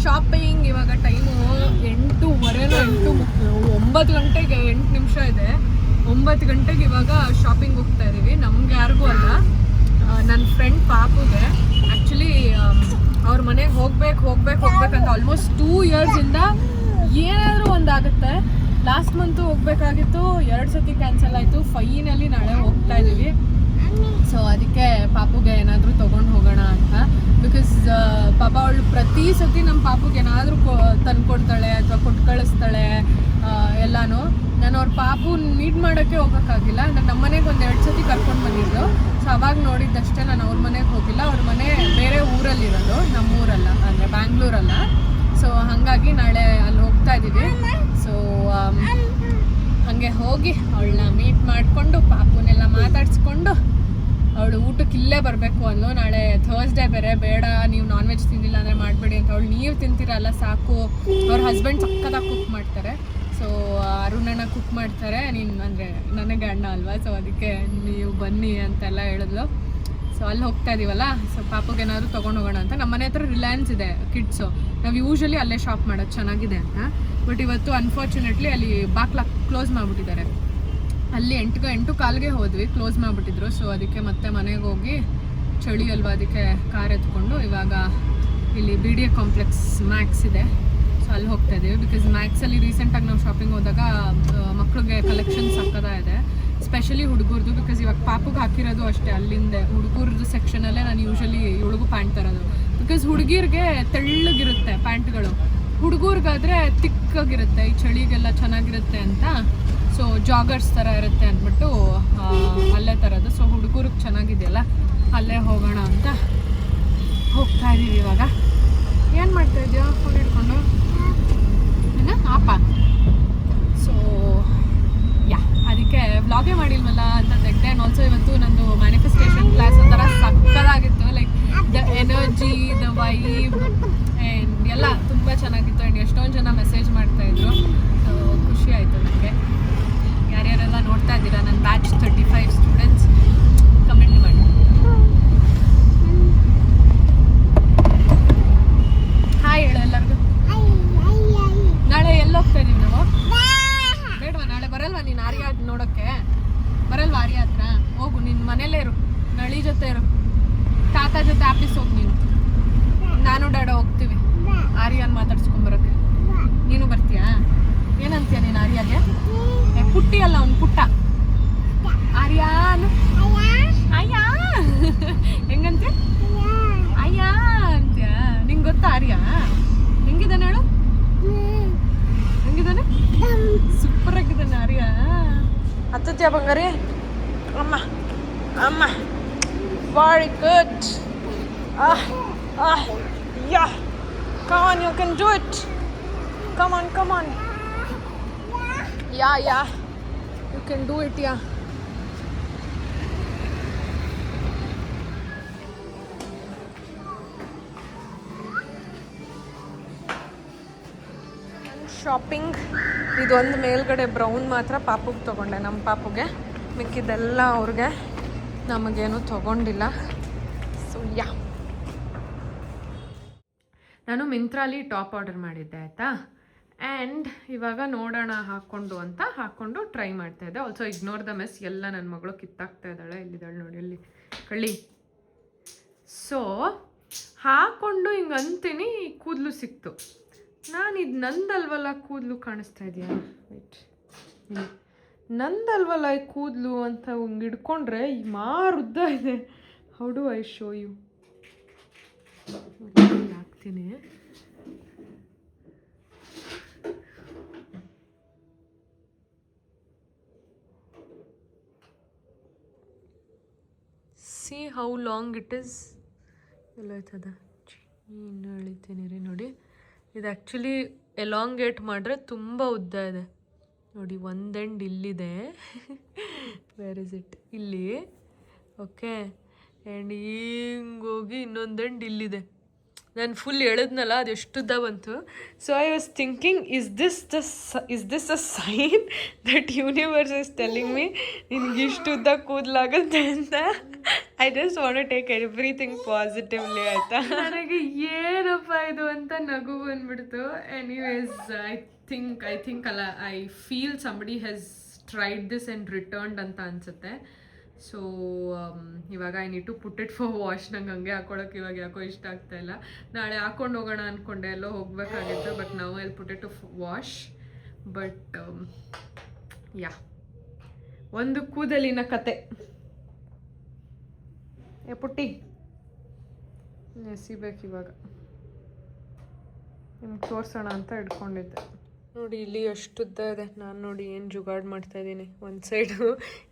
Shopping. ಇವಾಗ time 9 ಗಂಟೆಗೆ 8 ನಿಮಿಷ ಇದೆ. 9 ಗಂಟೆಗೆ ಇವಾಗ ಶಾಪಿಂಗ್ ಹೋಗ್ತಾ ಇದೀವಿ. ನಮ್ಗೆ ಯಾರಿಗೂ ಅಲ್ಲ, ನನ್ನ ಫ್ರೆಂಡ್ ಪಾಪುಗೆ. ಆ್ಯಕ್ಚುಲಿ ಅವ್ರ ಮನೆಗೆ ಹೋಗ್ಬೇಕು ಅಂತ ಆಲ್ಮೋಸ್ಟ್ 2 ಇಯರ್ಸಿಂದ ಏನಾದರೂ ಒಂದಾಗುತ್ತೆ. ಲಾಸ್ಟ್ ಮಂತು ಹೋಗ್ಬೇಕಾಗಿತ್ತು, 2 ಸತಿ ಕ್ಯಾನ್ಸಲ್ ಆಯಿತು. ಫೈನಲಿ ನಾಳೆ ಹೋಗ್ತಾ ಇದ್ದೀವಿ. ಸೊ ಅದಕ್ಕೆ ಪಾಪುಗೆ ಏನಾದರೂ ತೊಗೊಂಡು ಹೋಗೋಣ ಅಂತ. ಬಿಕಾಸ್ ಪಾಪ ಅವಳು ಪ್ರತಿ ಸತಿ ನಮ್ಮ ಪಾಪುಗೆ ಏನಾದರೂ ತಂದು ಕೊಡ್ತಾಳೆ ಅಥವಾ ಕೊಟ್ಟು ಕಳಿಸ್ತಾಳೆ ಎಲ್ಲನೂ. ನಾನು ಅವ್ರ ಪಾಪು ಮೀಟ್ ಮಾಡೋಕ್ಕೆ ಹೋಗೋಕ್ಕಾಗಿಲ್ಲ. ನಾನು ನಮ್ಮ ಮನೆಗೆ 1-2 ಸತಿ ಕರ್ಕೊಂಡು ಬಂದಿದ್ದು. ಸೊ ಅವಾಗ ನೋಡಿದ್ದಷ್ಟೇ, ನಾನು ಅವ್ರ ಮನೆಗೆ ಹೋಗಿಲ್ಲ. ಅವ್ರ ಮನೆ ಬೇರೆ ಊರಲ್ಲಿರೋದು, ನಮ್ಮೂರಲ್ಲ, ಅಂದರೆ ಬ್ಯಾಂಗ್ಳೂರಲ್ಲ. ಸೊ ಹಾಗಾಗಿ ನಾಳೆ ಅಲ್ಲಿ ಹೋಗ್ತಾ ಇದ್ದೀವಿ. ಸೊ ಹಾಗೆ ಹೋಗಿ ಅವಳನ್ನ ಮೀಟ್ ಮಾಡಿಕೊಂಡು ಪಾಪುನೆಲ್ಲ ಮಾತಾಡಿಸ್ಕೊಂಡು ಅವಳು ಊಟಕ್ಕೆ ಇಲ್ಲೇ ಬರಬೇಕು ಅಂದ್ಲು. ನಾಳೆ ಥರ್ಸ್ಡೇ ಬೇರೆ, ಬೇಡ ನೀವು ನಾನ್ ವೆಜ್ ತಿಂದಿಲ್ಲ ಅಂದರೆ ಮಾಡಬೇಡಿ ಅಂತ. ಅವಳು ನೀವು ತಿಂತೀರಲ್ಲ ಸಾಕು, ಅವ್ರ ಹಸ್ಬೆಂಡ್ ಸಕ್ಕತ್ತಾಗಿ ಕುಕ್ ಮಾಡ್ತಾರೆ. ಸೊ ಅರುಣನ ಕುಕ್ ಮಾಡ್ತಾರೆ, ನೀನು ಅಂದರೆ ನನಗೆ ಅಣ್ಣ ಅಲ್ವಾ, ಸೊ ಅದಕ್ಕೆ ನೀವು ಬನ್ನಿ ಅಂತೆಲ್ಲ ಹೇಳಿದ್ಲು. ಸೊ ಅಲ್ಲಿ ಹೋಗ್ತಾ ಇದೀವಲ್ಲ, ಸೊ ಪಾಪುಗೆ ಏನಾದರೂ ತೊಗೊಂಡು ಹೋಗೋಣ ಅಂತ. ನಮ್ಮ ಮನೆ ಹತ್ರ ರಿಲಯನ್ಸ್ ಇದೆ ಕಿಡ್ಸು. ನಾವು ಯೂಶ್ವಲಿ ಅಲ್ಲೇ ಶಾಪ್ ಮಾಡೋದು, ಚೆನ್ನಾಗಿದೆ ಅಂತ. ಬಟ್ ಇವತ್ತು ಅನ್ಫಾರ್ಚುನೇಟ್ಲಿ ಅಲ್ಲಿ ಬಾಕ್ಲ ಕ್ಲೋಸ್ ಮಾಡಿಬಿಟ್ಟಿದ್ದಾರೆ. ಅಲ್ಲಿ 8:15ಗೆ ಹೋದ್ವಿ, ಕ್ಲೋಸ್ ಮಾಡಿಬಿಟ್ಟಿದ್ರು. ಸೊ ಅದಕ್ಕೆ ಮತ್ತೆ ಮನೆಗೆ ಹೋಗಿ, ಚಳಿ ಅಲ್ವಾ ಅದಕ್ಕೆ ಕಾರ್ ಎತ್ಕೊಂಡು ಇವಾಗ ಇಲ್ಲಿ BDA ಕಾಂಪ್ಲೆಕ್ಸ್ ಮ್ಯಾಕ್ಸ್ ಇದೆ, ಸೊ ಅಲ್ಲಿ ಹೋಗ್ತಾ ಇದ್ದೀವಿ. ಬಿಕಾಸ್ ಮ್ಯಾಕ್ಸಲ್ಲಿ ರೀಸೆಂಟಾಗಿ ನಾವು ಶಾಪಿಂಗ್ ಹೋದಾಗ ಮಕ್ಕಳಿಗೆ ಕಲೆಕ್ಷನ್ ಸಕ್ಕದ ಇದೆ, ಸ್ಪೆಷಲಿ ಹುಡುಗರದು. ಬಿಕಾಸ್ ಇವಾಗ ಪಾಪುಗೆ ಹಾಕಿರೋದು ಅಷ್ಟೇ, ಅಲ್ಲಿಂದ ಹುಡುಗರದ್ದು ಸೆಕ್ಷನಲ್ಲೇ ನಾನು ಯೂಶ್ವಲಿ ಹುಡುಗು ಪ್ಯಾಂಟ್ ತರೋದು. ಬಿಕಾಸ್ ಹುಡುಗಿರಿಗೆ ತೆಳ್ಳಗಿರುತ್ತೆ ಪ್ಯಾಂಟ್ಗಳು, ಹುಡುಗರಿಗಾದರೆ ತಿಕ್ಕಾಗಿರುತ್ತೆ, ಈ ಚಳಿಗೆಲ್ಲ ಚೆನ್ನಾಗಿರುತ್ತೆ ಅಂತ. ಸೊ ಜಾಗರ್ಸ್ ಥರ ಇರುತ್ತೆ ಅಂದ್ಬಿಟ್ಟು ಅಲ್ಲೇ ತರೋದು. ಸೊ ಹುಡುಗರಿಗೆ ಚೆನ್ನಾಗಿದೆಯಲ್ಲ, ಅಲ್ಲೇ ಹೋಗೋಣ ಅಂತ ಹೋಗ್ತಾ ಇದ್ದೀವಿ. ಇವಾಗ ಏನು ಮಾಡ್ತಾ ಇದೆಯಾ ಫೋನ್ ಇಟ್ಕೊಂಡು ಆಪ? ಸೊ ಅದಕ್ಕೆ ವ್ಲಾಗೇ ಮಾಡಿಲ್ವಲ್ಲ ಅಂತ ತೆಗ್ದೆ. ಆ್ಯಂಡ್ ಆಲ್ಸೋ ಇವತ್ತು ನಂದು ಮ್ಯಾನಿಫೆಸ್ಟೇಷನ್ ಕ್ಲಾಸ್ ಒಂಥರ ಸಕ್ಕದಾಗಿತ್ತು. Like the energy, the vibe and ಎಲ್ಲ ತುಂಬ ಚೆನ್ನಾಗಿತ್ತು. ಆ್ಯಂಡ್ ಎಷ್ಟೊಂದು ಜನ ಮೆಸೇಜ್ ಮಾಡ್ತಾಯಿದ್ರು. ಸೊ ಖುಷಿ ಆಯಿತು ನನಗೆ. ಯಾರ್ಯಾರೆಲ್ಲ ನೋಡ್ತಾ ಇದ್ದೀರಾ, ನನ್ನ ಬ್ಯಾಚ್ 35 ಸ್ಟೂಡೆಂಟ್ಸ್, ಕಮೆಂಟ್ ಮಾಡಿ. ಹಾಯ್ ಹೇಳು ಎಲ್ಲರಿಗೂ. ನಾಳೆ ಎಲ್ಲಿ ಹೋಗ್ತಾ ಇದೀವಿ ನಾವು? ಬೇಡವಾ ನಾಳೆ? ಬರಲ್ವಾ ನೀನು ಆರ್ಯ ನೋಡೋಕ್ಕೆ? ಬರಲ್ವಾ ಆರ್ಯ ಹತ್ರ? ಹೋಗು, ನಿನ್ನ ಮನೇಲೇ ಇರು, ನಳಿ ಜೊತೆ ಇರು, ತಾತ ಜೊತೆ ಆಫೀಸ್ ಹೋಗಿ ನೀನು. ನಾನು ಡಾಡ ಹೋಗ್ತೀವಿ ಆರ್ಯನ್ ಮಾತಾಡ್ಸ್ಕೊಂಬರೋಕ್ಕೆ. ನೀನು ಬರ್ತೀಯಾ? ಏನಂತೀಯ ನೀನು ಆರ್ಯಾಗೆ? ಪುಟ್ಟಿ ಅಲ್ಲ, ಅವ್ನು ಪುಟ್ಟ. ಆರ್ಯಾನ್ ಅಯ್ಯ ಹೆಂಗಂತೆ? ಅಯ್ಯ ಅಂತ್ಯ. ನಿಂಗೆ ಗೊತ್ತಾ ಆರ್ಯ ಹೆಂಗಿದ್ದಾನೆ ಹೇಳು? ಹೆಂಗಿದ್ದಾನೆ? ಸೂಪರ್ ಆಗಿದ್ದಾನೆ ಆರ್ಯ. ಹತ್ತತ್ಯಾ ಬಂಗಾರಿ? ಅಮ್ಮ ಅಮ್ಮ, very good. Yeah, come on, you can do it. Come on. Yeah, you can do it, yeah. Shopping ಇದೊಂದು ಮೇಲ್ಗಡೆ ಬ್ರೌನ್ ಮಾತ್ರ ಪಾಪುಗೆ ತೊಗೊಂಡೆ, ನಮ್ಮ ಪಾಪುಗೆ. ಮಿಕ್ಕಿದೆಲ್ಲ ಅವ್ರಿಗೆ, ನಮಗೇನು ತೊಗೊಂಡಿಲ್ಲ. ಸೊ ನಾನು ಮಿಂತ್ರಾಲಿ ಟಾಪ್ ಆರ್ಡರ್ ಮಾಡಿದ್ದೆ ಆಯಿತಾ. ಆ್ಯಂಡ್ ಇವಾಗ ನೋಡೋಣ ಹಾಕ್ಕೊಂಡು ಟ್ರೈ ಮಾಡ್ತಾಯಿದ್ದೆ. ಆಲ್ಸೋ ಇಗ್ನೋರ್ ದ ಮೆಸ್, ಎಲ್ಲ ನನ್ನ ಮಗಳು ಕಿತ್ತಾಕ್ತಾ ಇದ್ದಾಳೆ. ಇಲ್ಲಿದ್ದಾಳೆ ನೋಡಿ, ಅಲ್ಲಿ ಕಳ್ಳಿ. ಸೊ ಹಾಕ್ಕೊಂಡು ಹಿಂಗೆ ಅಂತೀನಿ, ಕೂದಲು ಸಿಕ್ತು. ನಾನು ಇದು ನಂದಲ್ವಲ್ಲ ಕೂದಲು ಕಾಣಿಸ್ತಾ ಇದೆಯಾ? ವೈಟ್, ನಂದಲ್ವಲ್ಲ ಈ ಕೂದಲು ಅಂತ ಹಿಂಗೆ ಹಿಡ್ಕೊಂಡ್ರೆ ಈ ಉದ್ದ ಇದೆ. How do I show you? ಹಾಕ್ತೀನಿ. See how long it is. ಎಲ್ಲ ಆಯ್ತದ, ಇನ್ನು ಎಳಿತೀನಿ ರೀ. ನೋಡಿ, ಇದು ಆ್ಯಕ್ಚುಲಿ ಎಲಾಂಗೇಟ್ ಮಾಡಿದ್ರೆ ತುಂಬ ಉದ್ದ ಇದೆ ನೋಡಿ. ಒಂದು ಎಂಡ್ ಇಲ್ಲಿದೆ, ವೇರ್ ಇಸ್ ಇಟ್, ಇಲ್ಲಿ. ಓಕೆ, ಆ್ಯಂಡ್ ಹಿಂಗೋಗಿ ಇನ್ನೊಂದು ಎಂಡ್ ಇಲ್ಲಿದೆ. ನಾನು ಫುಲ್ ಎಳೆದ್ನಲ್ಲ ಅದು ಎಷ್ಟುದ್ದ ಬಂತು. So I was thinking is this a sign that universe is telling me ನಿನ್ಗೆ ಇಷ್ಟುದ್ದ ಕೂದಲಾಗುತ್ತೆ ಅಂತ. I just want to take everything positively ಆಯಿತಾ. ನನಗೆ ಏನಪ್ಪ ಇದು ಅಂತ ನಗು ಬಂದ್ಬಿಡ್ತು. ಎನಿವೇಸ್ ಐ ಥಿಂಕ್ ಅಲ್ಲ, I feel somebody has tried this and returned ಅಂತ ಅನಿಸುತ್ತೆ. ಸೊ ಇವಾಗ I need to put it for wash. ನಂಗೆ ಹಂಗೆ ಹಾಕೊಳ್ಳೋಕೆ ಇವಾಗ ಯಾಕೋ ಇಷ್ಟ ಆಗ್ತಾ ಇಲ್ಲ. ನಾಳೆ ಹಾಕೊಂಡು ಹೋಗೋಣ ಅಂದ್ಕೊಂಡೆ, ಎಲ್ಲೋ ಹೋಗಬೇಕಾಗಿತ್ತು. ಬಟ್ ನಾವು I put it to wash. But yeah, ಒಂದು ಕೂದಲಿನ ಕತೆ. ಏ ಪುಟ್ಟಿ, ಎಸಿಬೇಕು ಇವಾಗ. ನಿಮ್ಗೆ ತೋರಿಸೋಣ ಅಂತ ಇಟ್ಕೊಂಡಿದ್ದೆ. ನೋಡಿ ಇಲ್ಲಿ ಎಷ್ಟುದ್ದ ಇದೆ. ನಾನು ನೋಡಿ ಏನು ಜುಗಾಡ್ ಮಾಡ್ತಾ ಇದ್ದೀನಿ. ಒಂದು ಸೈಡು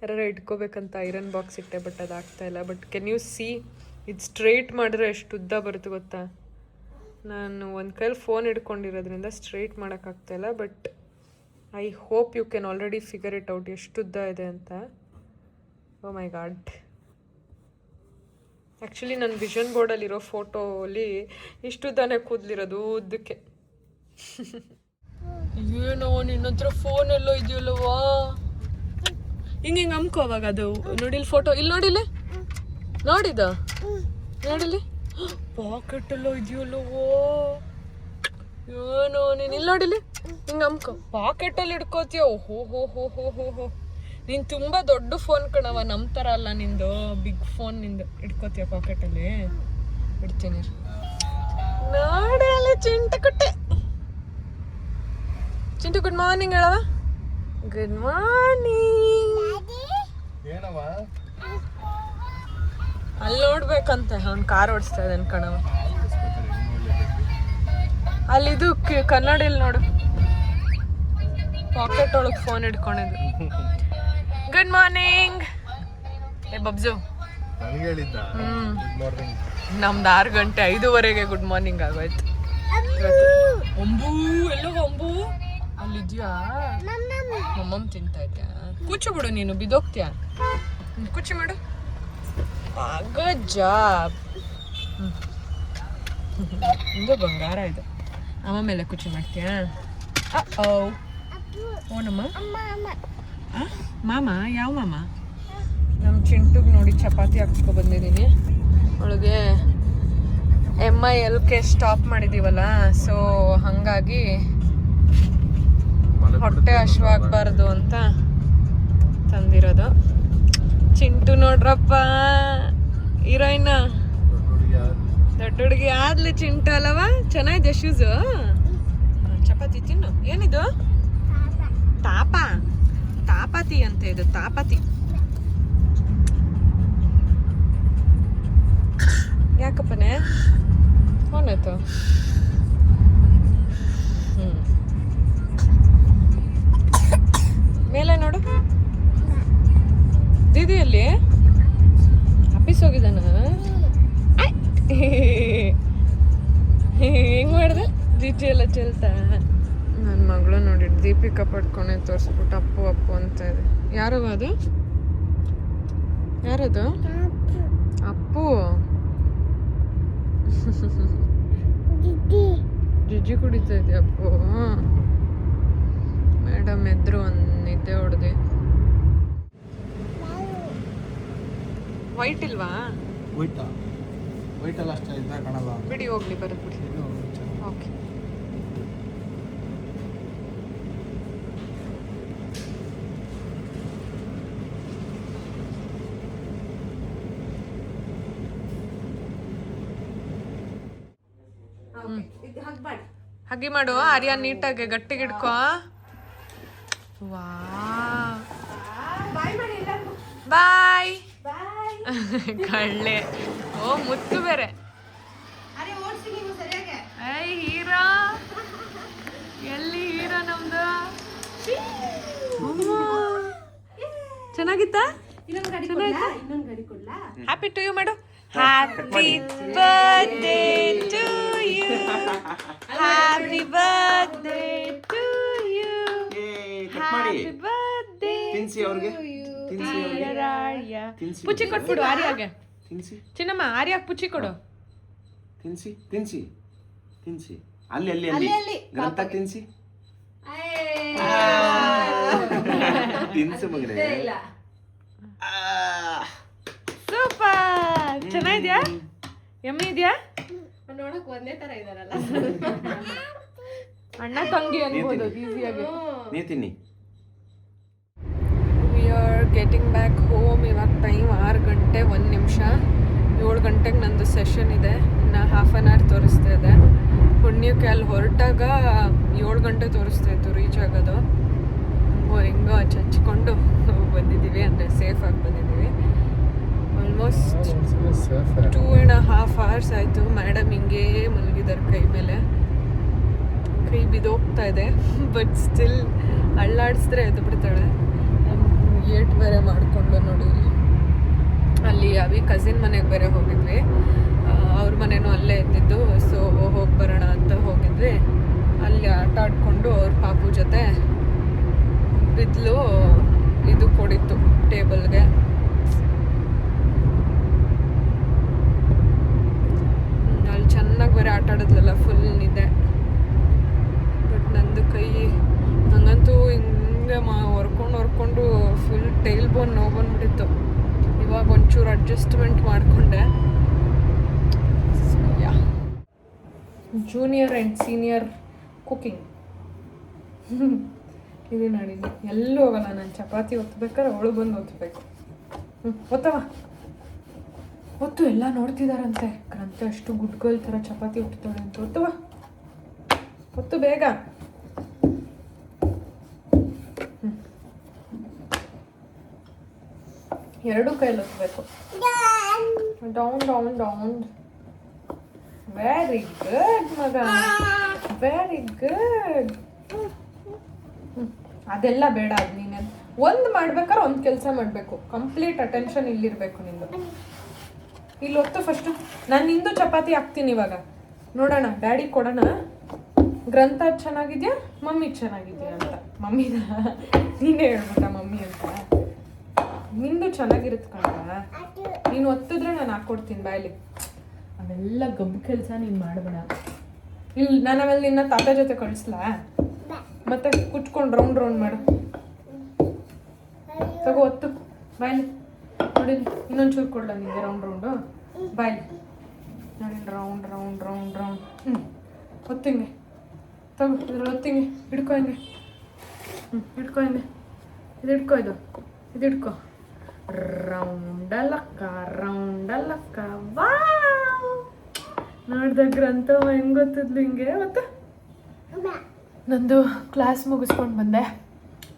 ಯಾರು ಇಟ್ಕೋಬೇಕಂತ ಐರನ್ ಬಾಕ್ಸ್ ಇಟ್ಟೆ, ಬಟ್ ಅದು ಆಗ್ತಾ ಇಲ್ಲ. ಬಟ್ ಕೆನ್ ಯು ಸಿ ಇದು ಸ್ಟ್ರೈಟ್ ಮಾಡಿದ್ರೆ ಎಷ್ಟು ಉದ್ದ ಬರುತ್ತೆ ಗೊತ್ತಾ. ನಾನು ಒಂದು ಕೈಲಿ ಫೋನ್ ಹಿಡ್ಕೊಂಡಿರೋದ್ರಿಂದ ಸ್ಟ್ರೈಟ್ ಮಾಡೋಕ್ಕಾಗ್ತಾಯಿಲ್ಲ. But I hope you can already figure it out ಎಷ್ಟುದ್ದ ಇದೆ ಅಂತ. Oh my God. ಆ್ಯಕ್ಚುಲಿ ನನ್ನ ವಿಷನ್ ಬೋರ್ಡಲ್ಲಿರೋ ಫೋಟೋಲಿ ಇಷ್ಟುದ್ದಾನೆ ಕೂದಲಿರೋದು ಉದ್ದಕ್ಕೆ. ಏನೋ ನಿನ್ನ ಹತ್ರ ಫೋನ್ ಎಲ್ಲೋ ಇದೆಯಲ್ಲವಾ, ಹಿಂಗೆ ಅಮ್ಕೋ ಅವಾಗ. ಅದು ನೋಡಿಲ್ ಫೋಟೋ, ಇಲ್ಲಿ ನೋಡಿಲ್ಲ, ನೋಡಿದ ನೋಡಿಲಿ, ಪಾಕೆಟ್ ಎಲ್ಲೋ ಇದೆಯಲ್ಲವೋ. ಏನೋ ನೀನು ಇಲ್ಲಿ ನೋಡಿಲಿ, ಹಿಂಗೆ ಅಮ್ಕೋ, ಪಾಕೆಟಲ್ಲಿ ಇಡ್ಕೋತೀಯ. ಹೋ ಹೋ ಹೋ ಹೋ ಹೋ ಹೋ ನೀನು ತುಂಬ ದೊಡ್ಡ ಫೋನ್ ಕಣವ, ನಮ್ಮ ಥರ ಅಲ್ಲ ನಿಂದು, ಬಿಗ್ ಫೋನ್ ನಿಂದು. ಇಟ್ಕೋತೀಯ ಪಾಕೆಟಲ್ಲಿ? ಇಡ್ತೀನಿ ನೋಡಿ. ಅಲ್ಲಿ ಚಿಂಟು ಕುಟ್ಟೆ. ಚಿಂಟು ಗುಡ್ ಮಾರ್ನಿಂಗ್ ಹೇಳವ. Good morning. ಅಲ್ಲಿ ನೋಡ್ಬೇಕಂತೆ, ಅವ್ನು ಕಾರ್ ಓಡಿಸ್ತಾ ಇದ್ದಾನೆ ಕಣವ. ಅಲ್ಲಿದು ಕನ್ನಡಿಯಲ್ಲಿ ನೋಡು, ಪಾಕೆಟ್ ಒಳಗೆ ಫೋನ್ ಇಟ್ಕೊಂಡಿದ್ದು. Good morning. ಏ ಬಬ್ಜು, ನಮ್ದು 6 ಗಂಟೆ 5:15 ಗುಡ್ ಮಾರ್ನಿಂಗ್ ಆಗೋಯ್ತು. ಅಂಬು ಎಲ್ಲೋ, ಅಂಬು ಅಲ್ಲಿದ್ಯಾ? ಮಮ್ಮಮ್ಮ ತಿಂತಾ ಇದ್ಯಾ? ಕೂಚು ಬಿಡು, ನೀನು ಬಿದ್ದೋಗ್ತೀಯ. ಕೂಚು ಮಾಡು. Good job. ಇದು ಬಂಗಾರ ಇದು. ಅಮ್ಮ ಮೇಲೆ ಕುಚ್ಚು ಮಾಡ್ತೀಯಾ? ಓನಮ್ಮ. ಮಾಮ ಯಾವ ಮಾಮ? ನಮ್ಮ ಚಿಂಟುಗೆ ನೋಡಿ ಚಪಾತಿ ಹಾಕ್ಸ್ಕೊ ಬಂದಿದ್ದೀನಿ. ಒಳಗೆ MILK ಸ್ಟಾಪ್ ಮಾಡಿದ್ದೀವಲ್ಲ, ಸೊ ಹಾಗಾಗಿ ಹೊಟ್ಟೆ ಹಶ್ವಾಗಬಾರ್ದು ಅಂತ ತಂದಿರೋದು. ಚಿಂಟು ನೋಡ್ರಪ್ಪ, ಹೀರೋಯಿನ್ ದೊಡ್ಡ ಹುಡುಗಿ ಆದ್ಲಿ ಚಿಂಟು ಅಲ್ಲವ. ಚೆನ್ನಾಗಿದೆ ಶೂಸು. ಚಪಾತಿ ತಿನ್ನು. ಏನಿದು? ತಾಪಾತಿ ಅಂತ ಇದು, ತಾಪಾತಿ. ಯಾಕಪ್ಪನೇ ಫೋನಾಯ್ತು? ಮೇಲೆ ನೋಡು, ದೀದಿಯಲ್ಲಿ ಆಫೀಸ್ ಹೋಗಿದ್ದಾನ. ಹೆಂಗ್ ಮಾಡಿದೆ ಜಿಟಿ ಎಲ್ಲ ಚೆಲ್ತಾ. ನನ್ನ ಮಗಳು ನೋಡಿ ದೀಪಿಕಾ ಪಡ್ಕೊಂಡೆ ತೋರಿಸ್ಬಿಟ್ಟು ಅಪ್ಪು ಅಪ್ಪು ಅಂತ ಇದೆ. ಯಾರವ ಅದು? ಯಾರದು? ಅಪ್ಪು. ಜಿಜ್ಜಿ ಕುಡಿತಾ ಇದೆಯಾ ಅಪ್ಪು? ಮೇಡಮ್ ಎದ್ರು ಒಂದು ನಿದ್ದೆ ಹೊಡೆದೆ. ವೈಟ್ ಇಲ್ವಾ? ವೈಟ್ ಅಲ್ಲ ಅಷ್ಟೇ ಇದ್ದಾಗ ಕಾಣಲ್ಲ. ಬಿಡಿ ಹೋಗ್ಲಿ, ಬರೋದು ಬಿಡಿ. ಓಕೆ. ಹಗ್ಗಿ ಮಾಡು ಆರ್ಯ, ನೀಟಾಗಿ ಗಟ್ಟಿಗೆ ಇಡ್ಕೋ. ವಾ ಬಾಯ್. ಕಳ್ಳೆ. ಓ ಮುತ್ತು ಬೇರೆ. ಐ ಹೀರೋ, ಎಲ್ಲಿ ಹೀರೋ ನಮ್ದು? ಚೆನ್ನಾಗಿತ್ತಾ? ಹ್ಯಾಪಿ ಟು ಯು ಮಾಡು. Happy birthday to you, happy birthday to you, happy birthday to you. ಪುಚ್ಚಿ ಕೊಟ್ಬಿಡು ಆರ್ಯಾಗೆ. ಚಿನ್ನಮ್ಮ ಆರ್ಯಾಗೆ ಪುಚ್ಚಿ ಕೊಡು. ತಿನ್ಸಿ ತಿನ್ಸಿ ತಿನ್ಸಿ ಅಲ್ಲಿ ಅಲ್ಲಿ ಅಲ್ಲಿ ಗ್ರಂಥ ತಿನ್ಸಿ ತಿನ್ಸು ಮಗನೇ. ಸೂಪರ್, ಚೆನ್ನಾಗಿದ್ಯಾ? ಯಮ್ಮಿ ಇದೆಯಾ? ನೋಡಕ್ ಒಂದೇ ತರ ಇದಾರಲ್ಲ, ಅಣ್ಣ ತಂಗಿ ಅನ್ಬೋದು ಈಸಿಯಾಗಿ. ನೀ ತಿನ್ನಿ. We are getting back home. ಇವಾಗ ಟೈಮ್ 6 ಗಂಟೆ 1 ನಿಮಿಷ. 7 ಗಂಟೆಗೆ ನಂದು ಸೆಷನ್ ಇದೆ. ಇನ್ನು ಹಾಫ್ ಆನ್ ಅವರ್ ತೋರಿಸ್ತಾ ಇದೆ. ಪುಣ್ಯಕ್ಕೆ ಅಲ್ಲಿ ಹೊರಟಾಗ 7 ಗಂಟೆ ತೋರಿಸ್ತಾ ಇತ್ತು ರೀಚ್ ಆಗೋದು. ಹಿಂಗೋ ಚಚ್ಕೊಂಡು ಬಂದಿದ್ದೀವಿ, ಅಂದರೆ ಸೇಫಾಗಿ ಬಂದಿದ್ದೀವಿ. ಆಲ್ಮೋಸ್ಟ್ 2.5 hours ಆಯಿತು. ಮೇಡಮ್ ಹಿಂಗೇ ಮಲಗಿದ್ದಾರೆ, ಕೈ ಮೇಲೆ ಕೈ ಬಿದ್ದೋಗ್ತಾ ಇದೆ. ಬಟ್ ಸ್ಟಿಲ್ ಅಳ್ಳಾಡಿಸಿದ್ರೆ ಎದ್ದು ಬಿಡ್ತಾಳೆ. ಏಟ್ ಬೇರೆ ಮಾಡಿಕೊಂಡು ನೋಡಿ, ಅಲ್ಲಿ ಅವಿ ಕಸಿನ್ ಮನೆಗೆ ಬೇರೆ ಹೋಗಿದ್ವಿ. ಅವ್ರ ಮನೆಯೂ ಅಲ್ಲೇ ಇದ್ದಿದ್ದು. ಸೊ ಹೋಗಿ ಬರೋಣ ಅಂತ ಹೋಗಿದ್ವಿ. ಅಲ್ಲಿ ಆಟ ಆಡಿಕೊಂಡು ಅವ್ರ ಪಾಪು ಜೊತೆ ಬಿದ್ಲು. ಇದು ಕೊಡಿತ್ತು ಟೇಬಲ್ಗೆ. ಅಲ್ಲಿ ಚೆನ್ನಾಗಿ ಬೇರೆ ಆಟ ಆಡಿದ್ಲಲ್ಲ, ಫುಲ್ ನಿದ್ದೆ. ಬಟ್ ನಂದು ಕೈ ನಂಗಂತೂ ಹಿಂಗೆ ಹೊರ್ಕೊಂಡು ಫುಲ್ ಟೈಲ್ ಬೋನ್ ನೋವು ಬಂದ್ಬಿಟ್ಟಿತ್ತು. ಇವಾಗ ಒಂಚೂರು ಅಡ್ಜಸ್ಟ್ಮೆಂಟ್ ಮಾಡಿಕೊಂಡೆ. ಜೂನಿಯರ್ ಆ್ಯಂಡ್ ಸೀನಿಯರ್ ಕುಕಿಂಗ್ ಇದು ನೋಡಿ. ಎಲ್ಲೂ ಹೋಗಲ್ಲ ನಾನು. ಚಪಾತಿ ಒತ್ತಬೇಕಾದ್ರೆ ಅವಳು ಬಂದು ಒತ್ತಬೇಕು. ಒತ್ತವ ಒತ್ತು. ಎಲ್ಲ ನೋಡ್ತಿದಾರಂತೆ, ಗ್ರಂಥ ಅಷ್ಟು ಗುಡ್ಗಲ್ ಥರ ಚಪಾತಿ ಒತ್ತಾಳೆ ಅಂತ. ಒತ್ತವ ಒತ್ತು ಬೇಗ. ಎರಡೂ ಕೈಯಲ್ಲಿ ಒತ್ತಬೇಕು. Down down down. Very good ಮಗ, ವೆರಿ ಗುಡ್. ಅದೆಲ್ಲ ಬೇಡ. ಅದು ನೀನು ಒಂದು ಮಾಡ್ಬೇಕಾದ್ರೆ ಒಂದು ಕೆಲಸ ಮಾಡಬೇಕು. ಕಂಪ್ಲೀಟ್ ಅಟೆನ್ಷನ್ ಇಲ್ಲಿರಬೇಕು ನಿಂದು. ಇಲ್ಲಿ ಹೊತ್ತು ಫಸ್ಟು. ನಾನು ನಿಂದು ಚಪಾತಿ ಹಾಕ್ತೀನಿ ಇವಾಗ. ನೋಡೋಣ, ಡ್ಯಾಡಿ ಕೊಡೋಣ. ಗ್ರಂಥ ಚೆನ್ನಾಗಿದೆಯಾ, ಮಮ್ಮಿ ಚೆನ್ನಾಗಿದೆಯಾ ಅಂತ. ಮಮ್ಮಿನ ನೀನೇ ಹೇಳ್ಬಿಟ್ಟ ಮಮ್ಮಿ ಅಂತ. ನಿಂದು ಚೆನ್ನಾಗಿರುತ್ತೆ ಕಣ. ನೀನು ಒತ್ತಿದ್ರೆ ನಾನು ಹಾಕ್ಕೊಡ್ತೀನಿ ಬಾಯಲ್ಲಿ. ಅವೆಲ್ಲ ಗಬ್ಬು ಕೆಲಸ ನೀನು ಮಾಡಬೇಡ. ಇಲ್ಲಿ ನಾನು ಆಮೇಲೆ ನಿನ್ನ ತಾತ ಜೊತೆ ಕಳಿಸ್ಲಾ? ಮತ್ತೆ ಕುಚ್ಕೊಂಡು ರೌಂಡ್ ರೌಂಡ್ ಮಾಡು. ತಗೋ ಒತ್ತು ಬಾಯ್ಲಿ. ನೋಡಿ ಇನ್ನೊಂಚೂರು ಕೊಡಲ ನಿಮಗೆ ರೌಂಡ್ ರೌಂಡು ಬಾಯ್ಲಿ. ನೋಡಿ ರೌಂಡ್ ರೌಂಡ್ ರೌಂಡ್ ರೌಂಡ್. ಒತ್ತು ಹಿಂಗೆ ತಗೋ. ಇದ್ರಲ್ಲಿ ಒತ್ತು ಹಿಂಗೆ ಹಿಡ್ಕೊ. ಹಿಂಗೆ ಹಿಡ್ಕೊ. ಹಿಂಗೆ ಇದು ಹಿಡ್ಕೊ. ಇದು ಹಿಡ್ಕೊ. ರೌಂಡಲ್ಲಕ್ಕ ರೌಂಡಲ್ಲಕ್ಕ. ವಾವ್, ನೋಡ್ದ ಗ್ರಂಥ ಹೆಂಗೆ ಗೊತ್ತಿದ್ಲು ಹಿಂಗೆ. ಮತ್ತೆ ನಂದು ಕ್ಲಾಸ್ ಮುಗಿಸ್ಕೊಂಡು ಬಂದೆ.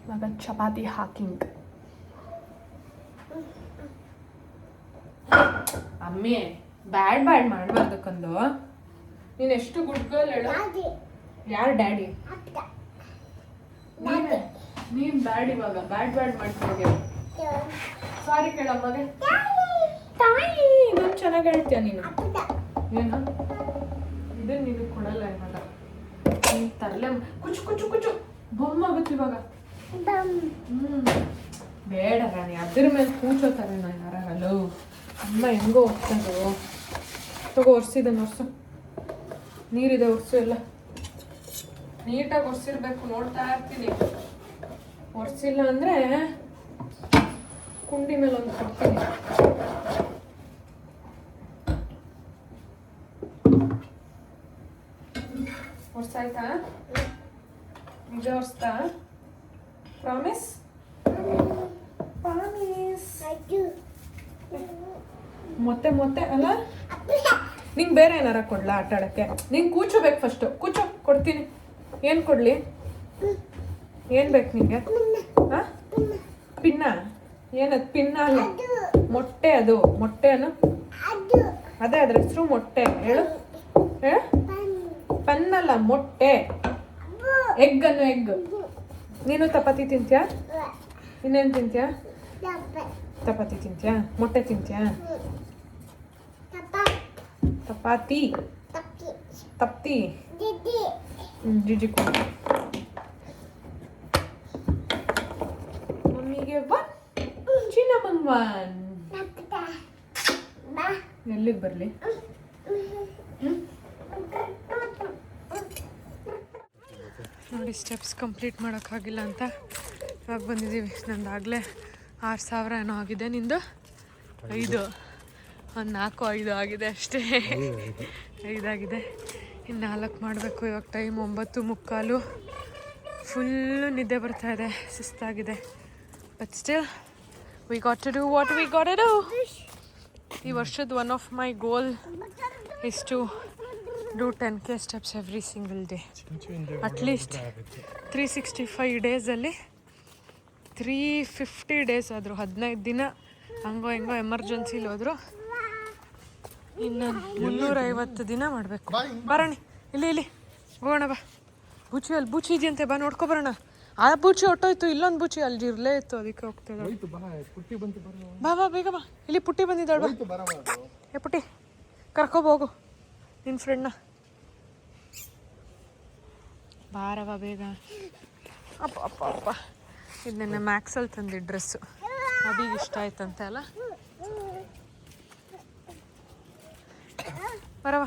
ಇವಾಗ ಚಪಾತಿ ಹಾಕಿಂಗ್. ಅಮ್ಮಿ ಬ್ಯಾಡ್ ಮಾಡಬಾರ್ದಕ್ಕಂದು. ನೀನು ಎಷ್ಟು ಗುಡ್ ಗರ್ಲ್ ಹೇಳು. ಯಾರು ಡ್ಯಾಡಿ? ನೀನು ಬ್ಯಾಡ್. ಇವಾಗ ಬ್ಯಾಡ್ ಮಾಡ್ತೀವಿ. ಸಾರಿ ಕೇಳಮ್ಮಗೆ. ತಾಯಿ ನಾನು ಚೆನ್ನಾಗಿ ಹೇಳ್ತೀಯ ನೀನು. ಏನು ಇದು ನೀನು ಕೊಡಲ್ಲ ಇವಾಗ. ನೀನು ತರಲೆ ಕುಚ್ಚು ಕುಚ್ಚು ಕುಚ್ಚು ಬೊಮ್ಮಾಗುತ್ತೆ ಇವಾಗ. ಬೇಡ ರಾಣಿ, ಅದ್ರ ಮೇಲೆ ಕೂಚೋತಾರೆ ನಾನು ಯಾರಾಗಲ್ಲ. ಅಮ್ಮ ಹೆಂಗೋ ಹೋಗ್ತದೋ. ತಗೋ ಒರ್ಸಿದನ್ನು ಒರ್ಸು. ನೀರಿದೆ ಒರ್ಸು. ಎಲ್ಲ ನೀಟಾಗಿ ಒರ್ಸಿರ್ಬೇಕು. ನೋಡ್ತಾ ಇರ್ತೀನಿ. ಒರ್ಸಿಲ್ಲ ಅಂದರೆ ಕುಂಡಿ ಮೇಲೆ ಒಂದು ಕೊಡ್ತೀನಿ. ಒರ್ಸಾಯ್ತಾ? ನಿಜ ಒರ್ಸ್ತಾ? ಪ್ರಾಮಿಸ್? ಪ್ರಾಮಿಸ್. ಮತ್ತೆ ಅಲ್ಲ ನಿಂಗೆ ಬೇರೆ ಏನಾರ ಕೊಡ್ಲಾ ಆಟ ಆಡೋಕ್ಕೆ? ನಿಂಗೆ ಕೂಚೋಬೇಕು ಫಸ್ಟು. ಕೂಚೋ, ಕೊಡ್ತೀನಿ. ಏನು ಕೊಡಲಿ? ಏನು ಬೇಕು ನಿಂಗೆ? ಹಾಂ, ಪಿನ್ನ? ಏನದು ಪಿನ್ನ ಅಲ್ಲ, ಮೊಟ್ಟೆ. ಅದು ಮೊಟ್ಟೆ ಅನ್ನು ಅದೇ ಅದ್ರ ಹೆಸರು ಮೊಟ್ಟೆ. ಹೇಳು ಹೇಳು. ಪನ್ನಲ್ಲ, ಮೊಟ್ಟೆ. ಎಗ್ ಅನ್ನು ಎಗ್. ನೀನು ಚಪಾತಿ ತಿಂತ್ಯಾ? ಇನ್ನೇನು ತಿಂತ್ಯಾ? ಚಪಾತಿ ತಿಂತ್ಯಾ? ಮೊಟ್ಟೆ ತಿಂತ್ಯಾ? ಚಪಾತಿ ತಪ್ತಿ. ಜಿಜಿ ಕೊಡು ಮಮ್ಮಿಗೆ. ಒನ್ ಚಿನ್ನಮ್ಮಂಗ್ ಒನ್. ಎಲ್ಲಿಗೆ ಬರಲಿ? ನೋಡಿ ಸ್ಟೆಪ್ಸ್ ಕಂಪ್ಲೀಟ್ ಮಾಡೋಕ್ಕಾಗಿಲ್ಲ ಅಂತ ಇವಾಗ ಬಂದಿದ್ದೀವಿ. ನಂದಾಗಲೇ 6,000 ಏನೋ ಆಗಿದೆ. ನಿಂದು 5, ಒಂದು 4-5 ಆಗಿದೆ ಅಷ್ಟೇ. 5 ಆಗಿದೆ. ಇನ್ನು 4 ಮಾಡಬೇಕು. ಇವಾಗ ಟೈಮ್ 9:45. ಫುಲ್ಲು ನಿದ್ದೆ ಬರ್ತಾ ಇದೆ, ಸುಸ್ತಾಗಿದೆ. But still we got to do what we got to do. ಈ ವರ್ಷದ one of my goal is to do 10K steps every single day. At least 365 ಡೇಸಲ್ಲಿ 350 ಡೇಸ್ ಆದರೂ 15 ದಿನ ಹಂಗೋ ಹೆಂಗೋ ಎಮರ್ಜೆನ್ಸಿಲಿ ಹೋದ್ರು ಇನ್ನು 350 ದಿನ ಮಾಡಬೇಕು. ಬರೋಣ, ಇಲ್ಲಿ ಹೋಗೋಣ ಬಾ. ಬೂಚಿ ಇದೆಯಂತೆ, ಬಾ ನೋಡ್ಕೊ ಬರೋಣ. ಆ ಬೂಚಿ ಹೊಟ್ಟೋಯ್ತು, ಇಲ್ಲೊಂದು ಬೂಚಿ ಅಲ್ಲಿ ಇರಲೇ ಇತ್ತು, ಅದಕ್ಕೆ ಹೋಗ್ತದೆ. ಬಾ ಬೇಗ ಬಾ. ಇಲ್ಲಿ ಪುಟ್ಟಿ ಬಂದಿದ್ದಾಳ, ಬಾ. ಏ ಪುಟ್ಟಿ, ಕರ್ಕೊಬೋಗು ನಿನ್ನ ಫ್ರೆಂಡ್ನ. ಬಾರವ ಬೇಗ. ಅಪ್ಪ ಇದು ನೆನ್ನೆ ಮ್ಯಾಕ್ಸಲ್ಲಿ ತಂದಿದ್ದ ಡ್ರೆಸ್ಸು, ಅಬಿಗೆ ಇಷ್ಟ ಆಯ್ತಂತೆ ಅಲ್ಲ. ಬರವ.